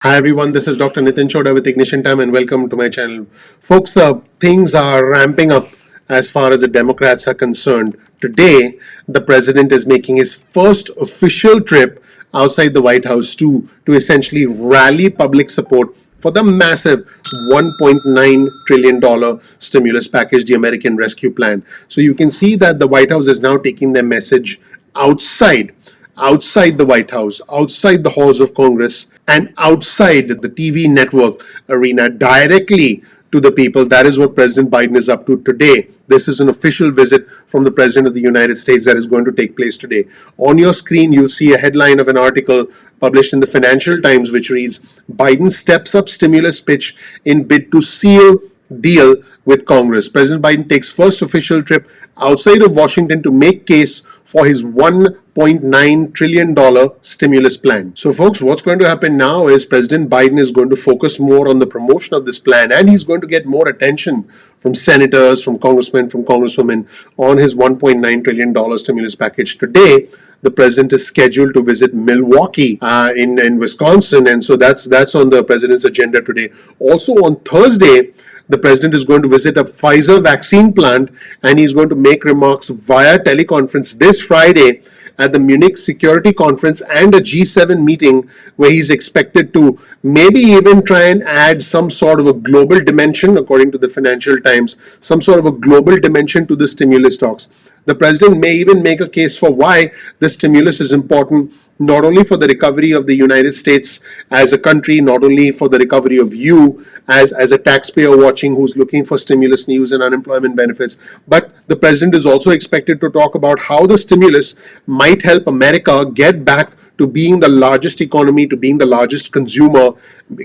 Hi everyone, this is Dr. Nitin Choda with Ignition Time and welcome to my channel. Folks, things are ramping up as far as the Democrats are concerned. Today, the president is making his first official trip outside the White House to essentially rally public support for the massive $1.9 trillion stimulus package, the American Rescue Plan. So you can see that the White House is now taking their message outside the White House, outside the halls of Congress, and outside the TV network arena directly to the people. That is what President Biden is up to today. This is an official visit from the President of the United States that is going to take place today. On your screen, you'll see a headline of an article published in the Financial Times, which reads, Biden steps up stimulus pitch in bid to seal deal with Congress. President Biden takes first official trip outside of Washington to make case for his $1.9 trillion stimulus plan. So, folks, what's going to happen now is President Biden is going to focus more on the promotion of this plan, and he's going to get more attention from senators, from congressmen, from congresswomen on his $1.9 trillion stimulus package. Today, the president is scheduled to visit Milwaukee in Wisconsin, and so that's on the president's agenda today. Also on Thursday, the president is going to visit a Pfizer vaccine plant and he's going to make remarks via teleconference this Friday at the Munich Security Conference and a G7 meeting where he's expected to maybe even try and add some sort of a global dimension, according to the Financial Times, some sort of a global dimension to the stimulus talks. The president may even make a case for why the stimulus is important, not only for the recovery of the United States as a country, not only for the recovery of you as a taxpayer watching who's looking for stimulus news and unemployment benefits, but the president is also expected to talk about how the stimulus might help America get back to being the largest economy, to being the largest consumer.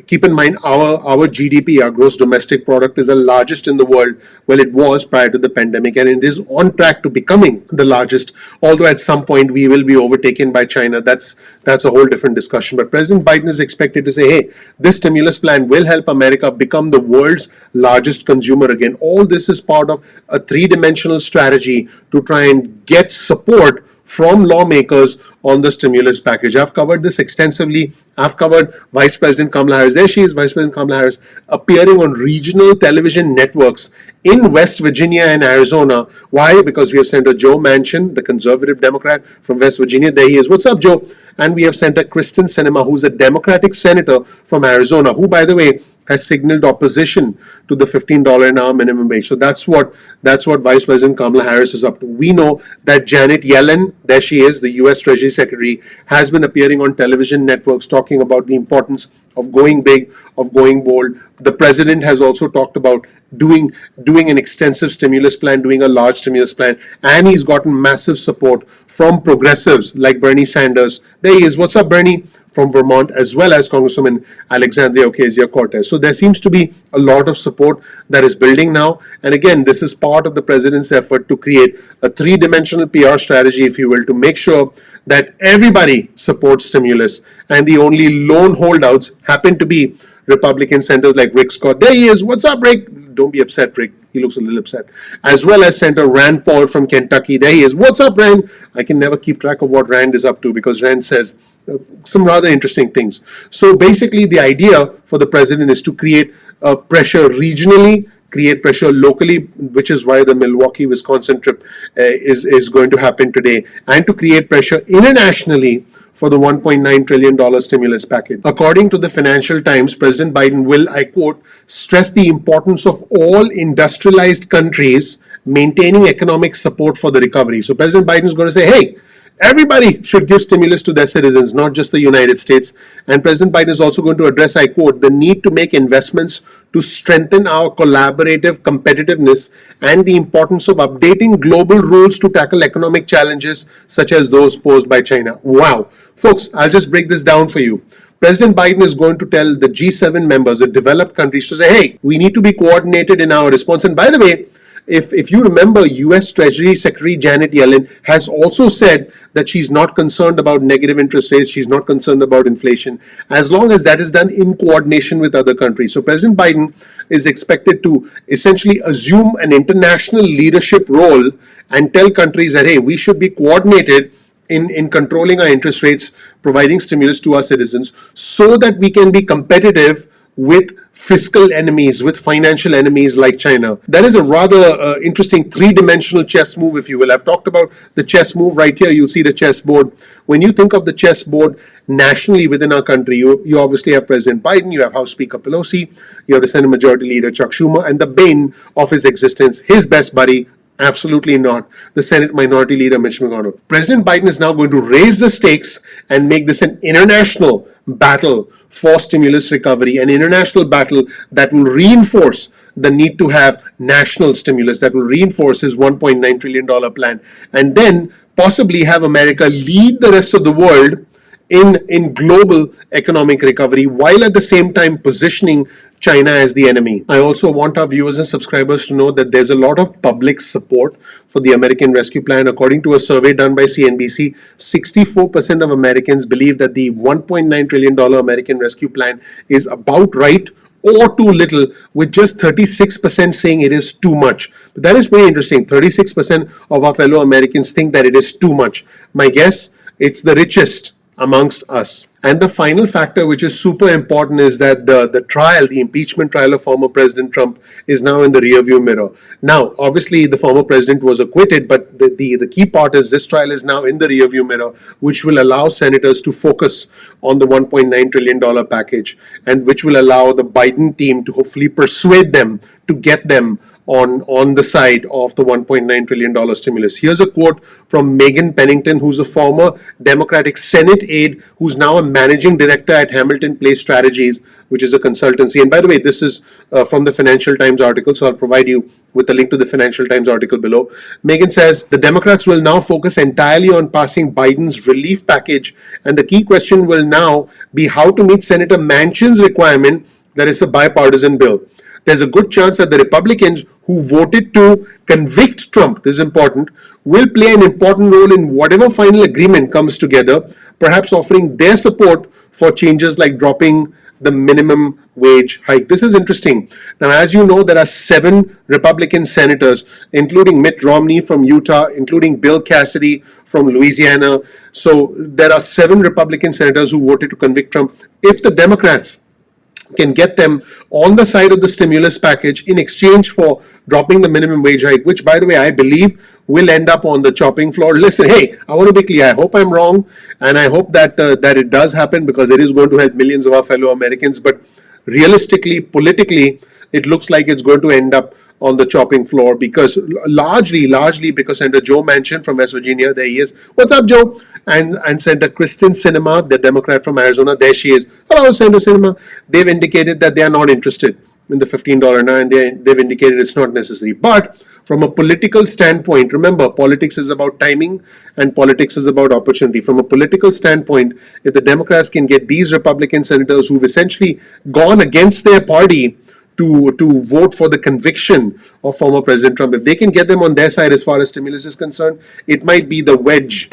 Keep in mind, our GDP, our gross domestic product, is the largest in the world. Well, it was prior to the pandemic, and it is on track to becoming the largest. Although at some point we will be overtaken by China. That's a whole different discussion. But President Biden is expected to say, hey, this stimulus plan will help America become the world's largest consumer again. All this is part of a three-dimensional strategy to try and get support from lawmakers on the stimulus package. I've covered this extensively. I've covered Vice President Kamala Harris. There she is, Vice President Kamala Harris, appearing on regional television networks in West Virginia and Arizona. Why? Because we have Senator Joe Manchin, the conservative Democrat from West Virginia. There he is. What's up, Joe? And we have Senator Kristen Sinema, who's a Democratic senator from Arizona, who, by the way, has signaled opposition to the $15 an hour minimum wage. So that's what Vice President Kamala Harris is up to. We know that Janet Yellen, there she is, the U.S. Treasury Secretary, has been appearing on television networks talking about the importance of going big, of going bold. The president has also talked about doing an extensive stimulus plan, doing a large stimulus plan, and he's gotten massive support from progressives like Bernie Sanders. There he is. What's up, Bernie? From Vermont, as well as Congresswoman Alexandria Ocasio-Cortez. So there seems to be a lot of support that is building now. And again, this is part of the president's effort to create a three-dimensional PR strategy, if you will, to make sure that everybody supports stimulus. And the only lone holdouts happen to be Republican senators like Rick Scott. There he is. What's up, Rick? Don't be upset, Rick. He looks a little upset. As well as Senator Rand Paul from Kentucky. There he is. What's up, Rand? I can never keep track of what Rand is up to because Rand says some rather interesting things. So basically, the idea for the president is to create pressure regionally, create pressure locally, which is why the Milwaukee, Wisconsin trip is going to happen today, and to create pressure internationally for the $1.9 trillion stimulus package. According to the Financial Times, President Biden will, I quote, stress the importance of all industrialized countries maintaining economic support for the recovery. So President Biden is going to say, hey, everybody should give stimulus to their citizens, not just the United States. And President Biden is also going to address, I quote, the need to make investments to strengthen our collaborative competitiveness and the importance of updating global rules to tackle economic challenges such as those posed by China. Wow. Folks, I'll just break this down for you. President Biden is going to tell the G7 members, the developed countries, to say, hey, we need to be coordinated in our response. And by the way, if you remember, U.S. Treasury Secretary Janet Yellen has also said that she's not concerned about negative interest rates, she's not concerned about inflation, as long as that is done in coordination with other countries. So President Biden is expected to essentially assume an international leadership role and tell countries that, hey, we should be coordinated in controlling our interest rates, providing stimulus to our citizens so that we can be competitive with fiscal enemies, with financial enemies like China. That is a rather interesting three-dimensional chess move, if you will. I've talked about the chess move right here. You'll see the chessboard. When you think of the chessboard nationally within our country, you obviously have President Biden, you have House Speaker Pelosi, you have the Senate Majority Leader Chuck Schumer, and the bane of his existence, his best buddy, absolutely not, the Senate Minority Leader Mitch McConnell. President Biden is now going to raise the stakes and make this an international battle for stimulus recovery, an international battle that will reinforce the need to have national stimulus, that will reinforce his $1.9 trillion plan, and then possibly have America lead the rest of the world in global economic recovery, while at the same time positioning China as the enemy. I also want our viewers and subscribers to know that there's a lot of public support for the American Rescue Plan. According to a survey done by CNBC, 64% of Americans believe that the $1.9 trillion American Rescue Plan is about right or too little, with just 36% saying it is too much. But that is pretty interesting. 36% of our fellow Americans think that it is too much. My guess, it's the richest amongst us. And the final factor, which is super important, is that the impeachment trial of former President Trump is now in the rearview mirror. Now, obviously, the former president was acquitted, but the key part is this trial is now in the rearview mirror, which will allow senators to focus on the $1.9 trillion package, and which will allow the Biden team to hopefully persuade them to get them on the side of the $1.9 trillion stimulus. Here's a quote from Megan Pennington, who's a former Democratic Senate aide, who's now a managing director at Hamilton Place Strategies, which is a consultancy. And by the way, this is from the Financial Times article, so I'll provide you with a link to the Financial Times article below. Megan says the Democrats will now focus entirely on passing Biden's relief package, and the key question will now be how to meet Senator Manchin's requirement that it's a bipartisan bill. There's a good chance that the Republicans who voted to convict Trump, this is important, will play an important role in whatever final agreement comes together, perhaps offering their support for changes like dropping the minimum wage hike. This is interesting. Now, as you know, there are 7 Republican senators, including Mitt Romney from Utah, including Bill Cassidy from Louisiana. So there are 7 Republican senators who voted to convict Trump. If the Democrats can get them on the side of the stimulus package in exchange for dropping the minimum wage hike, which, by the way, I believe will end up on the chopping floor. Listen, hey, I want to be clear. I hope I'm wrong, and I hope that that it does happen, because it is going to help millions of our fellow Americans. But realistically, politically, it looks like it's going to end up on the chopping floor, because largely because Senator Joe Manchin from West Virginia, there he is. What's up, Joe? And Senator Kristen Sinema, the Democrat from Arizona, there she is. Hello, Senator Sinema. They've indicated that they are not interested in the $15 now, and they've indicated it's not necessary. But from a political standpoint, remember, politics is about timing and politics is about opportunity. From a political standpoint, if the Democrats can get these Republican senators who've essentially gone against their party to vote for the conviction of former President Trump, if they can get them on their side as far as stimulus is concerned, it might be the wedge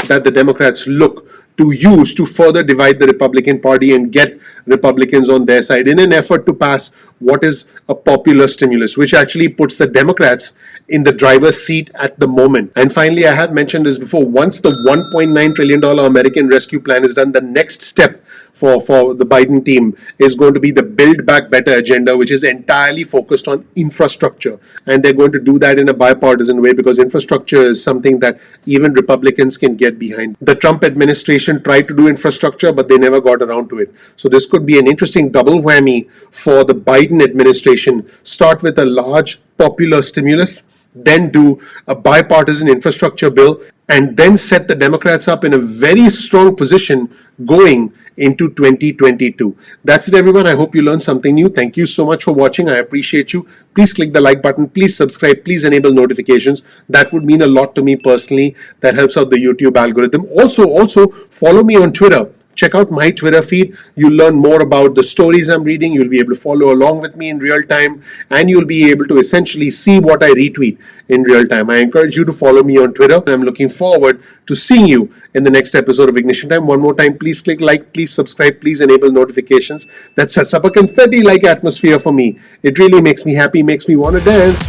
that the Democrats look to use to further divide the Republican Party and get Republicans on their side in an effort to pass what is a popular stimulus, which actually puts the Democrats in the driver's seat at the moment. And finally, I have mentioned this before, once the $1.9 trillion American Rescue Plan is done, the next step for the Biden team is going to be the Build Back Better agenda, which is entirely focused on infrastructure. And they're going to do that in a bipartisan way, because infrastructure is something that even Republicans can get behind. The Trump administration tried to do infrastructure, but they never got around to it. So this could be an interesting double whammy for the Biden administration. Start with a large popular stimulus, then do a bipartisan infrastructure bill, and then set the Democrats up in a very strong position going into 2022. That's it, everyone. I hope you learned something new. Thank you so much for watching. I appreciate you. Please click the like button. Please subscribe. Please enable notifications. That would mean a lot to me personally. That helps out the YouTube algorithm. Also follow me on Twitter. Check out my Twitter feed. You'll learn more about the stories I'm reading. You'll be able to follow along with me in real time, and you'll be able to essentially see what I retweet in real time. I encourage you to follow me on Twitter. I'm looking forward to seeing you in the next episode of Ignition Time. One more time, please click like, please subscribe, please enable notifications. That sets up a confetti-like atmosphere for me. It really makes me happy, makes me want to dance.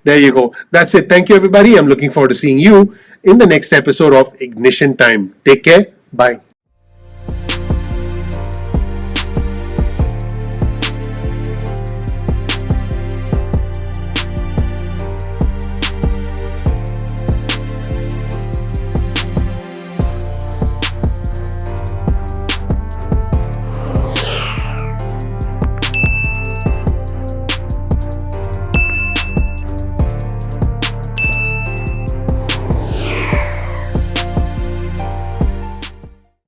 There you go. That's it. Thank you, everybody. I'm looking forward to seeing you in the next episode of Ignition Time. Take care. Bye.